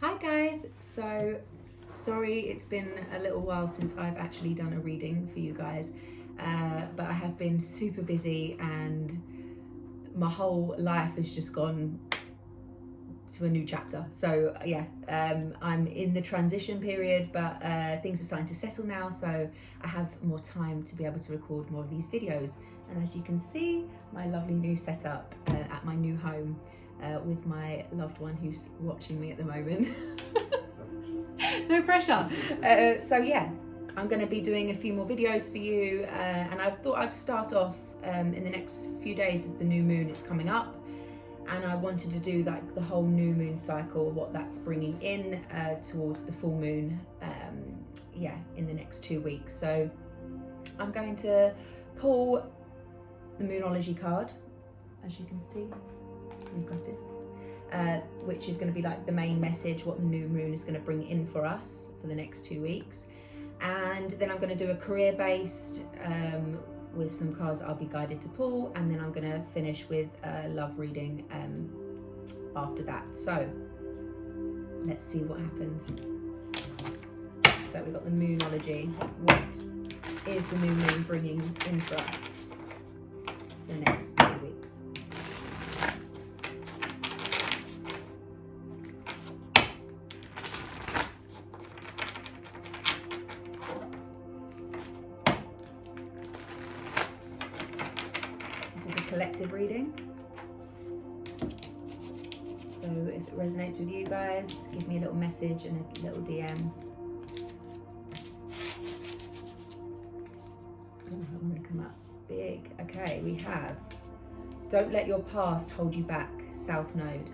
Hi guys, so sorry it's been a little while since I've actually done a reading for you guys, but I have been super busy and my whole life has just gone to a new chapter. So yeah, I'm in the transition period, but things are starting to settle now, so I have more time to be able to record more of these videos. And as you can see, my lovely new setup at my new home with my loved one who's watching me at the moment. No pressure. So yeah, I'm going to be doing a few more videos for you, and I thought I'd start off in the next few days as the new moon is coming up. And I wanted to do like the whole new moon cycle, what that's bringing in towards the full moon, in the next 2 weeks. So I'm going to pull the Moonology card, as you can see, we've got this, which is going to be like the main message, what the new moon is going to bring in for us for the next 2 weeks. And then I'm going to do a career-based with some cards I'll be guided to pull, and then I'm going to finish with a love reading after that. So let's see what happens. So we've got the Moonology. What is the new moon bringing in for us for the next 2 weeks? Collective reading. So if it resonates with you guys, give me a little message and a little DM. Oh, I want to come up big. Okay, we have don't let your past hold you back, South Node.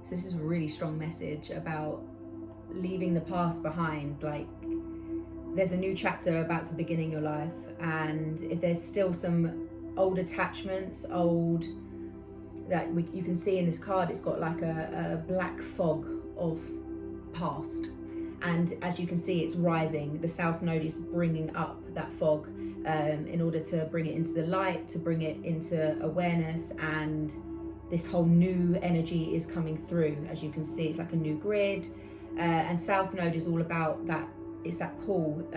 So this is a really strong message about leaving the past behind. Like, there's a new chapter about to begin in your life, and if there's still some old attachments, you can see in this card, it's got like a black fog of past, and as you can see, it's rising. The South Node is bringing up that fog in order to bring it into the light, to bring it into awareness, and this whole new energy is coming through. As you can see, it's like a new grid, and South Node is all about that. It's that pull,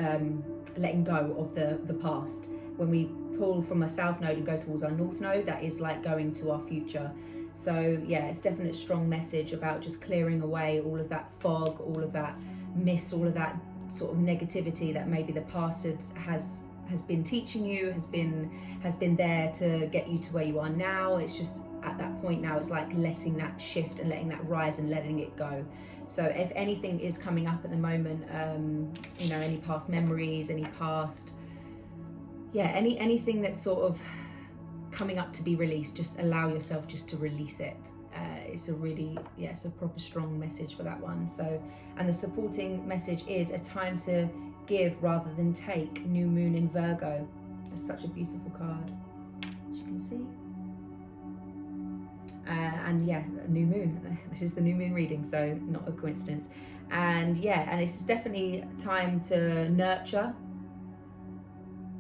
letting go of the past. When we pull from a South Node and go towards our North Node, that is like going to our future. So yeah, it's definitely a strong message about just clearing away all of that fog, all of that mist, all of that sort of negativity that maybe the past has been teaching you, has been there to get you to where you are now. It's just at that point now, it's like letting that shift and letting that rise and letting it go. So if anything is coming up at the moment, any past memories, any past, anything that's sort of coming up to be released, just allow yourself just to release it. It's a proper strong message for that one. So, and the supporting message is a time to give rather than take, new moon in Virgo. It's such a beautiful card, as you can see. New moon. This is the new moon reading, so not a coincidence. And it's definitely time to nurture,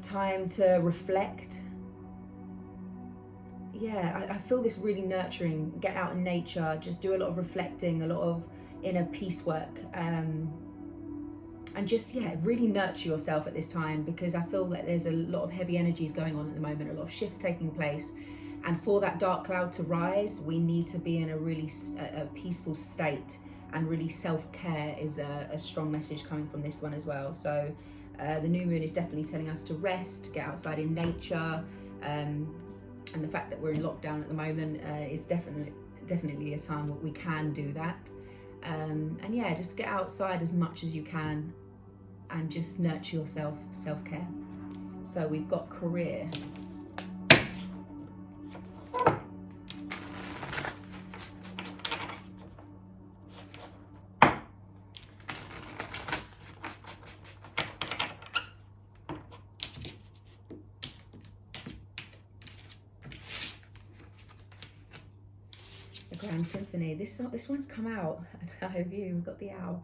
time to reflect. I feel this really nurturing. Get out in nature, just do a lot of reflecting, a lot of inner peace work, and just really nurture yourself at this time, because I feel that there's a lot of heavy energies going on at the moment, a lot of shifts taking place. And for that dark cloud to rise, we need to be in a really peaceful state, and really self-care is a strong message coming from this one as well. So the new moon is definitely telling us to rest, get outside in nature, and the fact that we're in lockdown at the moment is definitely a time where we can do that. Just get outside as much as you can and just nurture yourself, self-care. So we've got career. Grand Symphony. This one's come out. How have you? We've got the owl.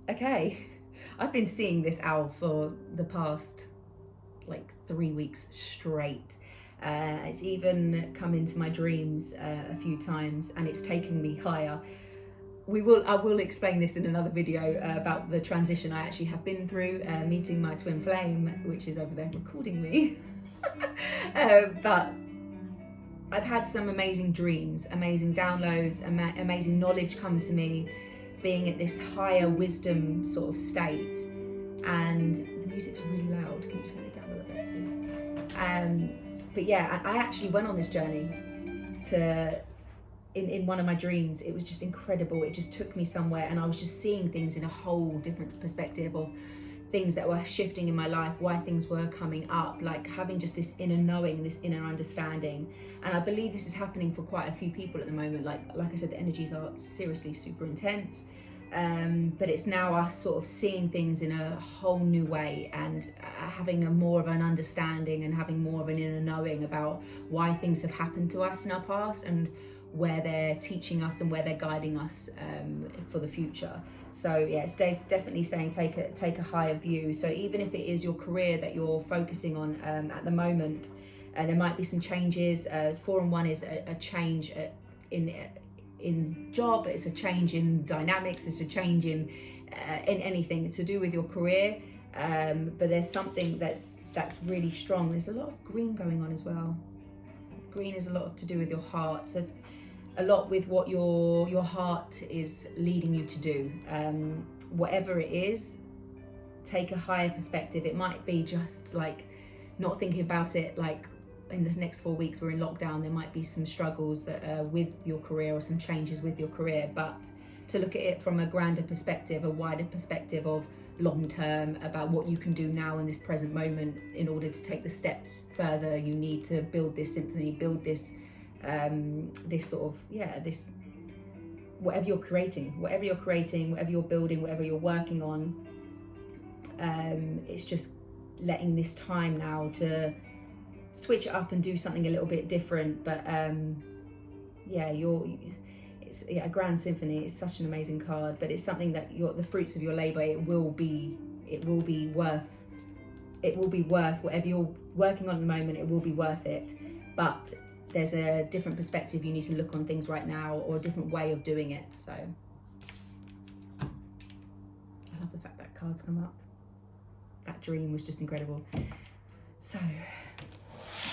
Okay, I've been seeing this owl for the past like 3 weeks straight. It's even come into my dreams a few times, and it's taken me higher. I will explain this in another video about the transition I actually have been through, meeting my twin flame, which is over there recording me. But I've had some amazing dreams, amazing downloads, amazing knowledge come to me, being at this higher wisdom sort of state. And the music's really loud. Can you turn it down a little bit, please? But yeah, I actually went on this journey in one of my dreams. It was just incredible. It just took me somewhere, and I was just seeing things in a whole different perspective of things that were shifting in my life, why things were coming up, like having just this inner knowing, this inner understanding. And I believe this is happening for quite a few people at the moment. Like I said, the energies are seriously super intense. But it's now us sort of seeing things in a whole new way, and having more of an understanding and having more of an inner knowing about why things have happened to us in our past, and where they're teaching us and where they're guiding us for the future. So yeah, it's definitely saying take a higher view. So even if it is your career that you're focusing on at the moment, there might be some changes. 4 and 1 is a change in job, it's a change in dynamics, it's a change in anything to do with your career. But there's something that's really strong. There's a lot of green going on as well. Green is a lot to do with your heart. So a lot with what your heart is leading you to do. Whatever it is, take a higher perspective. It might be just like not thinking about it, like in the next 4 weeks we're in lockdown, there might be some struggles that with your career, or some changes with your career, but to look at it from a grander perspective, a wider perspective of long term, about what you can do now in this present moment in order to take the steps further you need to build this symphony, build this this sort of, this, whatever you're creating, whatever you're building, whatever you're working on. It's just letting this time now to switch it up and do something a little bit different. But it's a grand symphony. It's such an amazing card, but it's something that the fruits of your labor, it will be worth whatever you're working on at the moment. It will be worth it, but there's a different perspective you need to look on things right now, or a different way of doing it. So I love the fact that cards come up. That dream was just incredible. So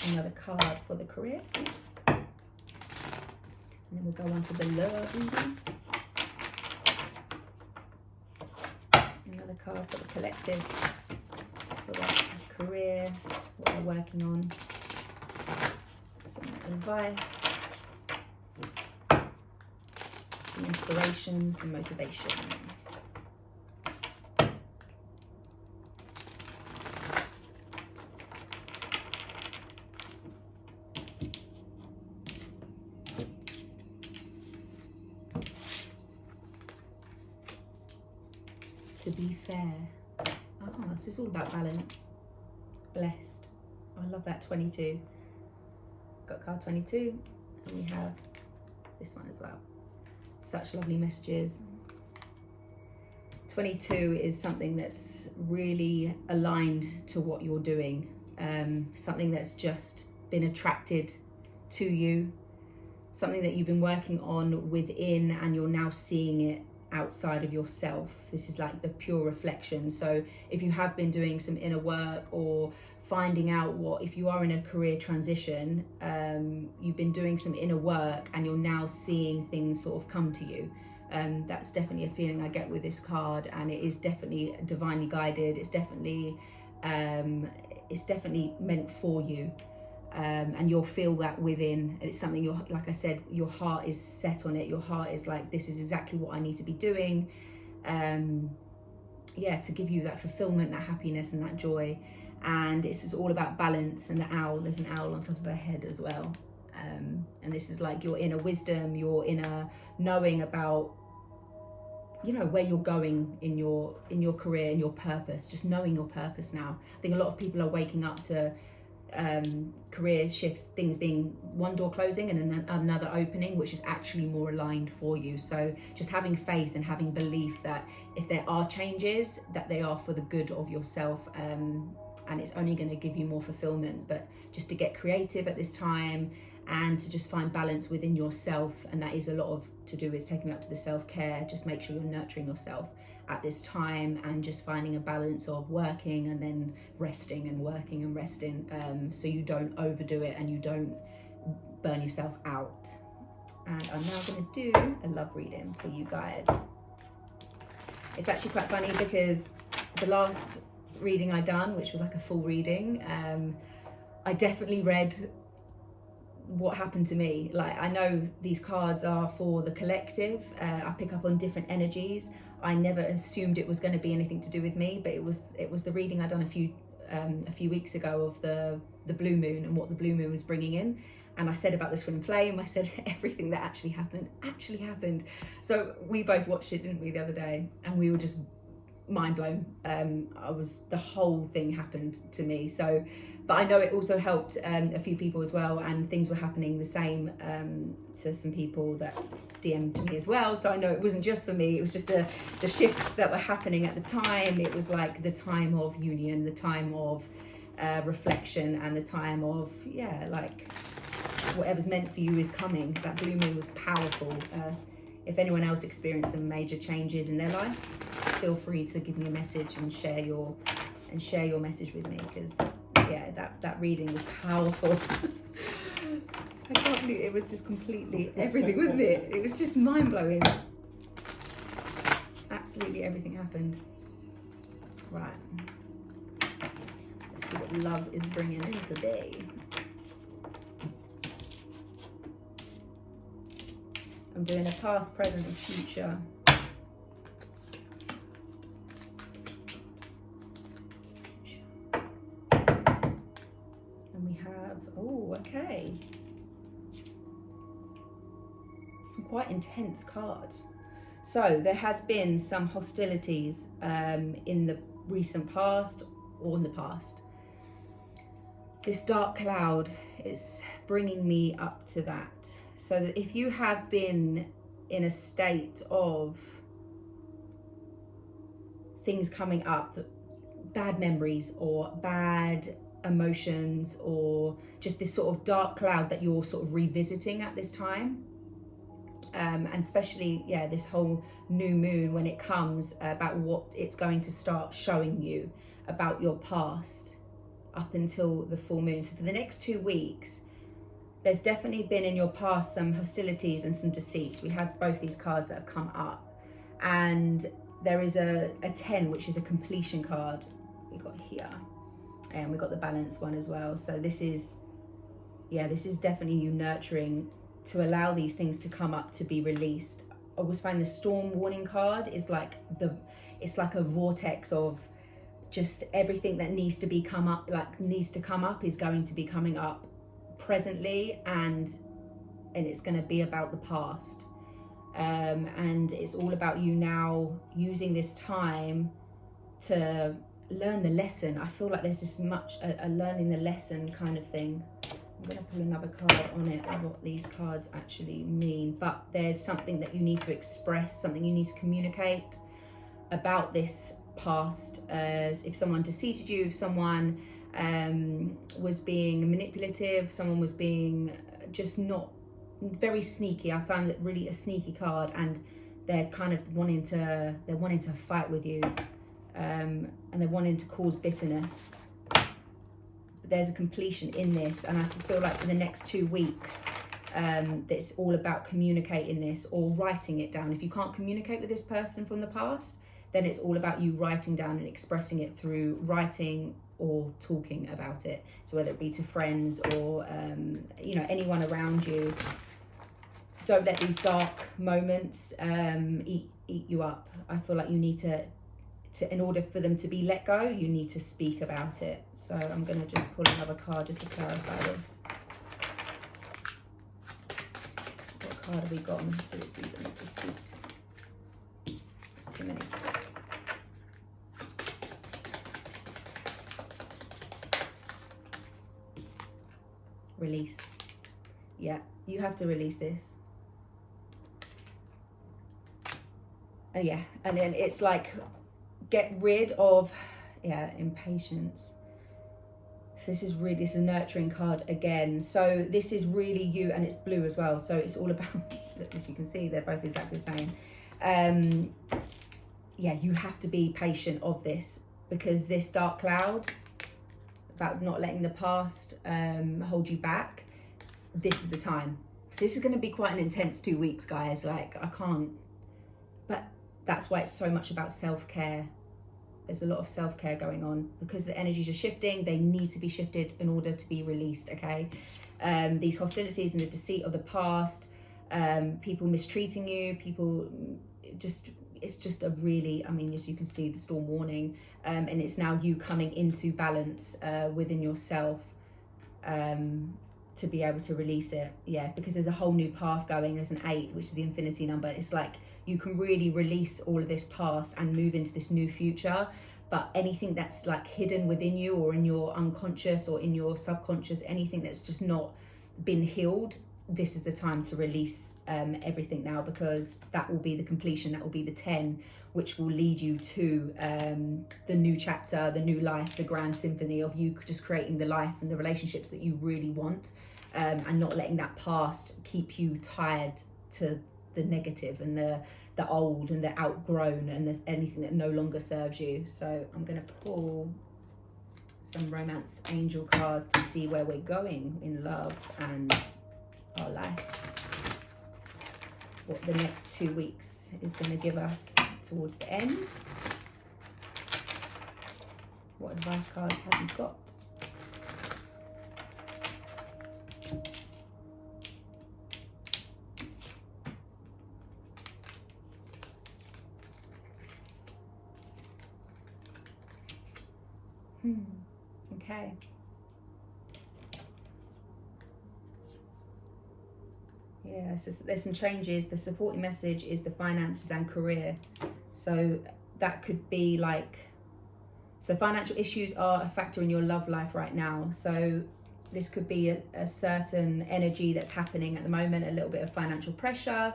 another card for the career, and then we'll go on to the love reading. Another card for the collective, for the career, what they're working on. Some advice, some inspiration, some motivation. To be fair. This is all about balance. Blessed. I love that 22. Got card 22, and we have this one as well. Such lovely messages. 22 is something that's really aligned to what you're doing, something that's just been attracted to you, something that you've been working on within, and you're now seeing it outside of yourself. This is like the pure reflection. So if you have been doing some inner work, or finding out if you are in a career transition, you've been doing some inner work and you're now seeing things sort of come to you. That's definitely a feeling I get with this card, and it is definitely divinely guided. It's definitely meant for you, and you'll feel that within. It's something like I said, your heart is set on it. Your heart is like, this is exactly what I need to be doing. To give you that fulfillment, that happiness, and that joy. And it's just all about balance. And the owl, there's an owl on top of her head as well. And this is like your inner wisdom, your inner knowing about, where you're going in your career, in your purpose, just knowing your purpose now. I think a lot of people are waking up to career shifts, things being one door closing and another opening, which is actually more aligned for you. So just having faith and having belief that if there are changes, that they are for the good of yourself, and it's only going to give you more fulfillment. But just to get creative at this time and to just find balance within yourself, and that is a lot of to do with taking up to the self-care. Just make sure you're nurturing yourself at this time, and just finding a balance of working and then resting, and working and resting, so you don't overdo it and you don't burn yourself out. And I'm now going to do a love reading for you guys. It's actually quite funny because the last reading I done, which was like a full reading, I definitely read what happened to me. Like, I know these cards are for the collective. I pick up on different energies. I never assumed it was going to be anything to do with me, but it was the reading I done a few weeks ago of the blue moon and what the blue moon was bringing in. And I said about the twin flame, I said everything that actually happened. So we both watched it, didn't we, the other day? And we were just mind blown. The whole thing happened to me. So, but I know it also helped a few people as well, and things were happening the same to some people that DM'd me as well. So I know it wasn't just for me, it was just the shifts that were happening at the time. It was like the time of union, the time of reflection, and the time of, like, whatever's meant for you is coming. That blue moon was powerful. If anyone else experienced some major changes in their life, feel free to give me a message and share your message with me, because that reading was powerful. I can't believe it was just completely everything, wasn't it? It was just mind-blowing. Absolutely everything happened. Right, let's see what love is bringing in today. I'm doing a past, present, and future. And we have, okay. Some quite intense cards. So there has been some hostilities in the recent past or in the past. This dark cloud is bringing me up to that. So that if you have been in a state of things coming up, bad memories or bad emotions, or just this sort of dark cloud that you're sort of revisiting at this time, and especially this whole new moon, when it comes about what it's going to start showing you about your past up until the full moon. So for the next 2 weeks, there's definitely been in your past some hostilities and some deceit. We have both these cards that have come up, and there is a 10, which is a completion card we got here, and we got the balance one as well. So this is definitely you nurturing to allow these things to come up, to be released. I always find the storm warning card is like it's like a vortex of just everything that needs to come up is going to be coming up presently, and it's going to be about the past, and it's all about you now using this time to learn the lesson. I feel like there's this much a learning the lesson kind of thing. I'm going to pull another card on it, on what these cards actually mean, but there's something that you need to express, something you need to communicate about this past. As if someone deceived you, if someone was being manipulative, someone was being just not very sneaky. I found it really a sneaky card, and they're kind of wanting to fight with you, and they're wanting to cause bitterness. But there's a completion in this, and I feel like for the next 2 weeks it's all about communicating this or writing it down. If you can't communicate with this person from the past, then it's all about you writing down and expressing it through writing or talking about it. So whether it be to friends or anyone around you, don't let these dark moments eat you up. I feel like you need to in order for them to be let go, you need to speak about it. So I'm going to just pull another card just to clarify this. What card have we got on the hostilities and the deceit? There's too many. Release. Yeah, you have to release this. And then it's like, get rid of impatience. So this is a nurturing card again. So this is really you, and it's blue as well. So it's all about, as you can see, they're both exactly the same. Yeah, you have to be patient of this, because this dark cloud about not letting the past hold you back, this is the time. So this is going to be quite an intense 2 weeks, guys. Like, I can't, but that's why it's so much about self-care. There's a lot of self-care going on, because the energies are shifting. They need to be shifted in order to be released, okay? These hostilities and the deceit of the past, people mistreating you, people just, it's just a really, I mean, as you can see, the storm warning, and it's now you coming into balance within yourself to be able to release it. Yeah, because there's a whole new path going. There's an 8, which is the infinity number. It's like you can really release all of this past and move into this new future. But anything that's like hidden within you, or in your unconscious or in your subconscious, anything that's just not been healed, this is the time to release everything now, because that will be the completion. That will be the 10, which will lead you to the new chapter, the new life, the grand symphony of you just creating the life and the relationships that you really want, and not letting that past keep you tied to the negative and the old and the outgrown and anything that no longer serves you. So I'm going to pull some romance angel cards to see where we're going in love and our life, what the next 2 weeks is going to give us towards the end. What advice cards have you got? Okay. Yeah, so there's some changes. The supporting message is the finances and career. So that could be like, so financial issues are a factor in your love life right now. So this could be a certain energy that's happening at the moment, a little bit of financial pressure.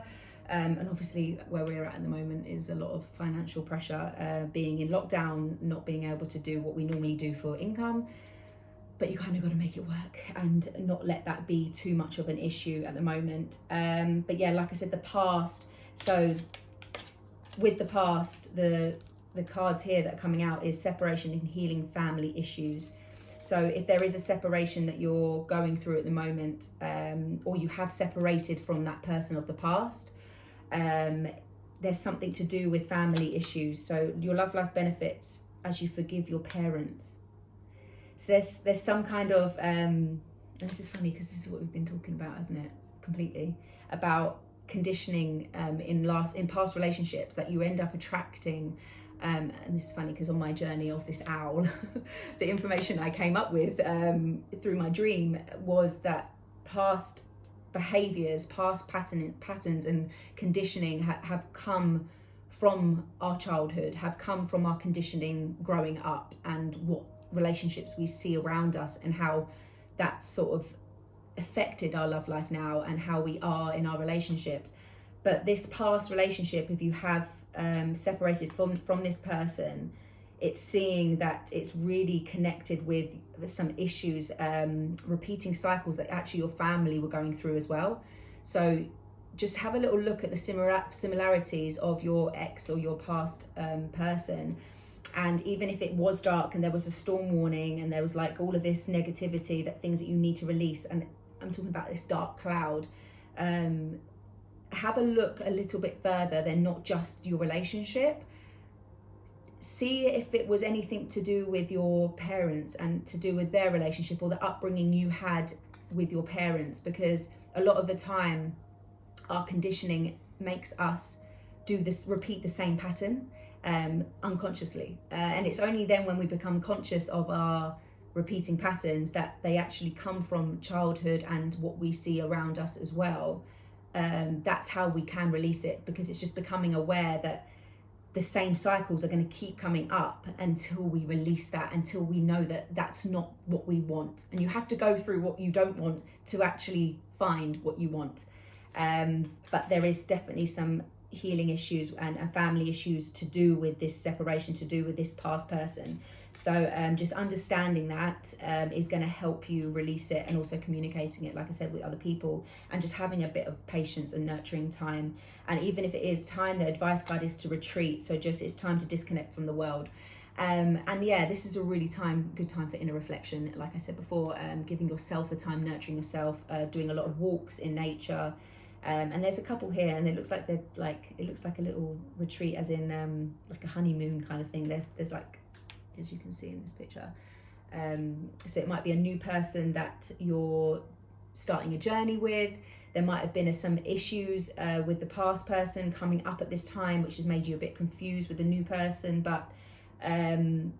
And obviously where we're at the moment is a lot of financial pressure, being in lockdown, not being able to do what we normally do for income. But you kind of got to make it work and not let that be too much of an issue at the moment. But yeah, like I said, the past. So with the past, the cards here that are coming out is separation and healing family issues. So if there is a separation that you're going through at the moment, or you have separated from that person of the past, there's something to do with family issues. So your love life benefits as you forgive your parents. So there's some kind of, and this is funny because this is what we've been talking about, hasn't it? Completely. About conditioning in past relationships that you end up attracting. And this is funny because on my journey of this owl, the information I came up with through my dream was that past behaviors, past patterns and conditioning have come from our childhood, have come from our conditioning growing up, and what relationships we see around us and how that sort of affected our love life now and how we are in our relationships. But this past relationship, if you have separated from this person, it's seeing that it's really connected with some issues, repeating cycles that actually your family were going through as well. So just have a little look at the similarities of your ex or your past person. And even if it was dark and there was a storm warning and there was like all of this negativity, that things that you need to release, and I'm talking about this dark cloud, have a look a little bit further than not just your relationship. See if it was anything to do with your parents and to do with their relationship or the upbringing you had with your parents, because a lot of the time our conditioning makes us repeat the same pattern unconsciously, and it's only then when we become conscious of our repeating patterns that they actually come from childhood and what we see around us as well. That's how we can release it, because it's just becoming aware that the same cycles are going to keep coming up until we release that, until we know that that's not what we want. And you have to go through what you don't want to actually find what you want. But there is definitely some healing issues and family issues to do with this separation, to do with this past person. So just understanding that is going to help you release it, and also communicating it, like I said, with other people, and just having a bit of patience and nurturing time. And even if it is time, the advice card is to retreat. So just it's time to disconnect from the world. And yeah, this is a really good time for inner reflection. Like I said before, giving yourself the time, nurturing yourself, doing a lot of walks in nature. And there's a couple here, and it looks like they're like, it looks like a little retreat, as in like a honeymoon kind of thing. There's like, as you can see in this picture. So it might be a new person that you're starting a journey with. There might have been some issues with the past person coming up at this time, which has made you a bit confused with the new person. But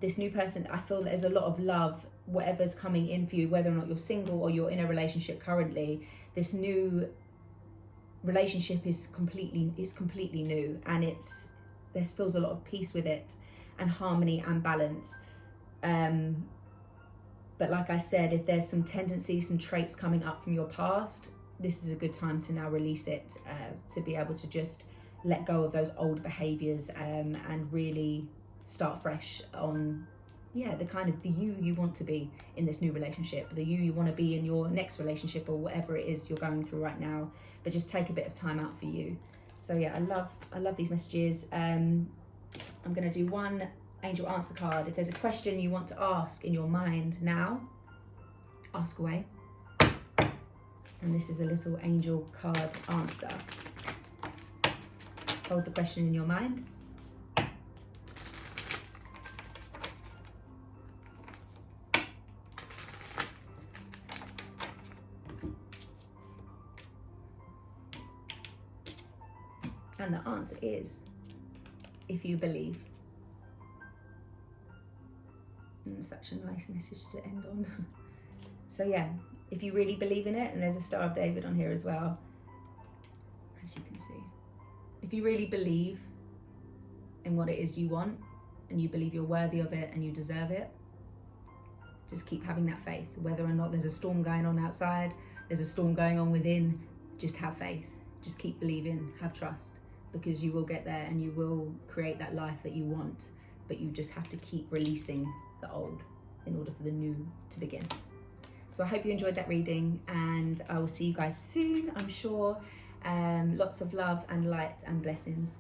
this new person, I feel that there's a lot of love, whatever's coming in for you, whether or not you're single or you're in a relationship currently. This new relationship is completely new, and there feels a lot of peace with it, and harmony and balance. But like I said, if there's some tendencies, some traits coming up from your past, this is a good time to now release it, to be able to just let go of those old behaviors, and really start fresh on the kind of the you want to be in this new relationship, the you want to be in your next relationship, or whatever it is you're going through right now. But just take a bit of time out for you. So yeah, I love these messages. I'm going to do one angel answer card. If there's a question you want to ask in your mind now, ask away. And this is a little angel card answer. Hold the question in your mind. And the answer is, if you believe. And such a nice message to end on. So yeah, if you really believe in it, and there's a Star of David on here as well, as you can see. If you really believe in what it is you want, and you believe you're worthy of it and you deserve it, just keep having that faith. Whether or not there's a storm going on outside, there's a storm going on within, just have faith. Just keep believing, have trust, because you will get there and you will create that life that you want. But you just have to keep releasing the old in order for the new to begin. So I hope you enjoyed that reading, and I will see you guys soon, I'm sure. Lots of love and light and blessings.